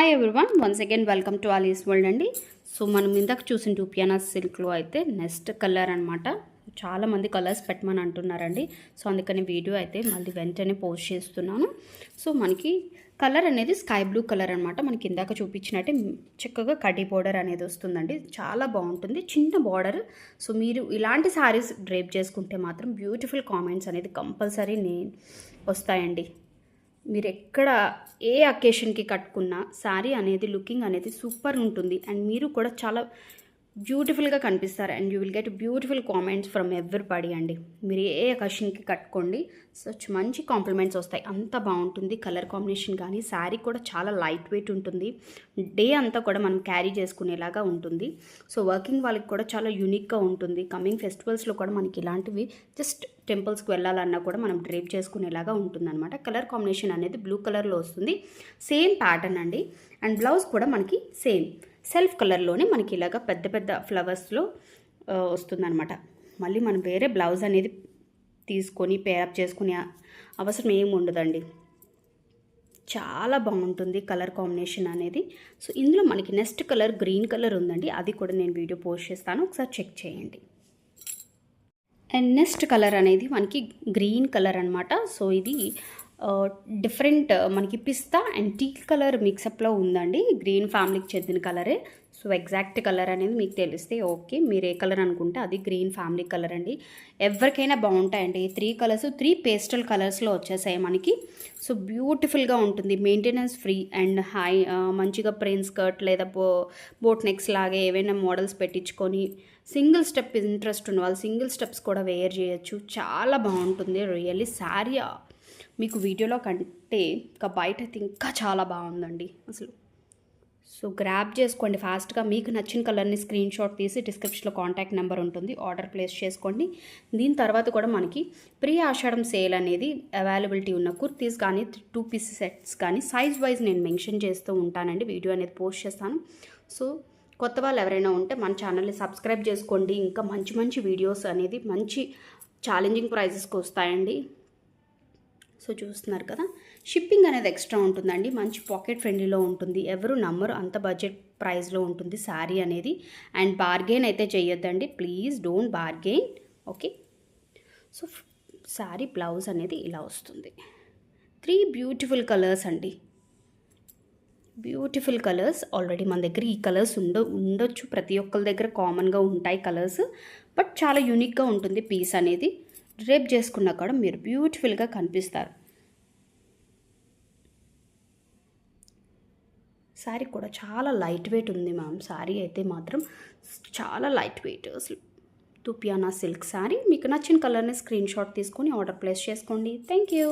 Hi everyone, once again welcome to Ali's world అండి. So మనం ఇందాక చూసిన టూపియానా సిల్క్లో అయితే నెక్స్ట్ కలర్ అనమాట. చాలామంది కలర్స్ పెట్టమని అంటున్నారండి. సో అందుకని వీడియో అయితే మళ్ళీ వెంటనే పోస్ట్ చేస్తున్నాను. సో మనకి కలర్ అనేది స్కై బ్లూ కలర్ అనమాట. మనకి ఇందాక చూపించినట్టే చక్కగా కడ్డీ బోర్డర్ అనేది వస్తుందండి. చాలా బాగుంటుంది, చిన్న బార్డర్. సో మీరు ఇలాంటి శారీస్ డ్రేప్ చేసుకుంటే మాత్రం బ్యూటిఫుల్ కామెంట్స్ అనేది కంపల్సరీ వస్తాయండి. మీరు ఎక్కడ ఏ అకేషన్కి కట్టుకున్నా శారీ అనేది లుకింగ్ అనేది సూపర్ ఉంటుంది. అండ్ మీరు కూడా చాలా బ్యూటిఫుల్గా కనిపిస్తారు. And you will get beautiful comments from everybody అండి. మీరు ఏ అకేషన్కి కట్టుకోండి, సచ్ మంచి కాంప్లిమెంట్స్ వస్తాయి. అంత బాగుంటుంది కలర్ కాంబినేషన్. కానీ శారీ కూడా చాలా లైట్ వెయిట్ ఉంటుంది. డే అంతా కూడా మనం క్యారీ చేసుకునేలాగా ఉంటుంది. సో వర్కింగ్ వాళ్ళకి కూడా చాలా యూనిక్గా ఉంటుంది. కమింగ్ ఫెస్టివల్స్లో కూడా మనకి ఇలాంటివి జస్ట్ టెంపుల్స్కి వెళ్ళాలన్నా కూడా మనం డ్రేప్ చేసుకునేలాగా ఉంటుందన్నమాట. కలర్ కాంబినేషన్ అనేది బ్లూ కలర్లో వస్తుంది. సేమ్ ప్యాటర్న్ అండి. అండ్ బ్లౌజ్ కూడా మనకి సేమ్ సెల్ఫ్ కలర్లోనే మనకి ఇలాగ పెద్ద పెద్ద ఫ్లవర్స్లో వస్తుందన్నమాట. మళ్ళీ మనం వేరే బ్లౌజ్ అనేది తీసుకొని పేరప్ చేసుకునే అవసరం ఏమి ఉండదండి. చాలా బాగుంటుంది కలర్ కాంబినేషన్ అనేది. సో ఇందులో మనకి నెక్స్ట్ కలర్ గ్రీన్ కలర్ ఉందండి. అది కూడా నేను వీడియో పోస్ట్ చేస్తాను, ఒకసారి చెక్ చేయండి. అండ్ నెక్స్ట్ కలర్ అనేది మనకి గ్రీన్ కలర్ అనమాట. సో ఇది డిఫరెంట్ మనకి పిస్తా అండ్ టీల్ కలర్ మిక్సప్లో ఉందండి. గ్రీన్ ఫ్యామిలీకి చెందిన కలరే. సో ఎగ్జాక్ట్ కలర్ అనేది మీకు తెలిస్తే ఓకే, మీరు ఏ కలర్ అనుకుంటే అది గ్రీన్ ఫ్యామిలీ కలర్ అండి. ఎవరికైనా బాగుంటాయండి. 3 కలర్స్ 3 పేస్టల్ కలర్స్లో వచ్చేసాయి మనకి. సో బ్యూటిఫుల్గా ఉంటుంది, మెయింటెనెన్స్ ఫ్రీ అండ్ మంచిగా ప్రిన్స్ స్కర్ట్ లేదా బోట్ నెక్స్ లాగే ఏవైనా మోడల్స్ పెట్టించుకొని సింగిల్ స్టెప్ ఇంట్రెస్ట్ ఉన్న వాళ్ళు సింగిల్ స్టెప్స్ కూడా వేర్ చేయొచ్చు. చాలా బాగుంటుంది రియల్లీ. శారీ మీకు వీడియోలో కంటే ఇంకా బయట అయితే ఇంకా చాలా బాగుందండి అసలు. సో గ్రాబ్ చేసుకోండి ఫాస్ట్గా. మీకు నచ్చిన కలర్ని స్క్రీన్ షాట్ తీసి డిస్క్రిప్షన్లో కాంటాక్ట్ నెంబర్ ఉంటుంది, ఆర్డర్ ప్లేస్ చేసుకోండి. దీని తర్వాత కూడా మనకి ప్రీ ఆషాఢం సేల్ అనేది అవైలబిలిటీ ఉన్న కుర్తీస్ కానీ 2 పీస్ సెట్స్ కానీ సైజ్ వైజ్ నేను మెన్షన్ చేస్తూ ఉంటానండి. వీడియో అనేది పోస్ట్ చేస్తాను. సో కొత్త వాళ్ళు ఎవరైనా ఉంటే మన ఛానల్ని సబ్స్క్రైబ్ చేసుకోండి. ఇంకా మంచి మంచి వీడియోస్ అనేది మంచి ఛాలెంజింగ్ ప్రైజెస్కి వస్తాయండి. సో చూస్తున్నారు కదా, షిప్పింగ్ అనేది ఎక్స్ట్రా ఉంటుందండి. మంచి పాకెట్ ఫ్రెండ్లీలో ఉంటుంది. ఎవరు నమ్మరు, అంత బడ్జెట్ ప్రైస్లో ఉంటుంది శారీ అనేది. అండ్ బార్గెన్ అయితే చేయొద్దండి, please don't bargain, okay. So sari blouse అనేది ఇలా వస్తుంది. 3 బ్యూటిఫుల్ కలర్స్ అండి, బ్యూటిఫుల్ కలర్స్. ఆల్రెడీ మన దగ్గర ఈ కలర్స్ ఉండొచ్చు, ప్రతి ఒక్కరి దగ్గర కామన్గా ఉంటాయి కలర్స్. బట్ చాలా యూనిక్గా ఉంటుంది పీస్ అనేది. డ్రేప్ చేసుకున్నా కూడా మీరు బ్యూటిఫుల్గా కనిపిస్తారు. శారీ కూడా చాలా లైట్ వెయిట్ ఉంది మ్యామ్. శారీ అయితే మాత్రం చాలా లైట్ వెయిట్ అసలు. టూపియానా సిల్క్ శారీ. మీకు నచ్చిన కలర్ని స్క్రీన్ షాట్ తీసుకొని ఆర్డర్ ప్లేస్ చేసుకోండి. Thank you.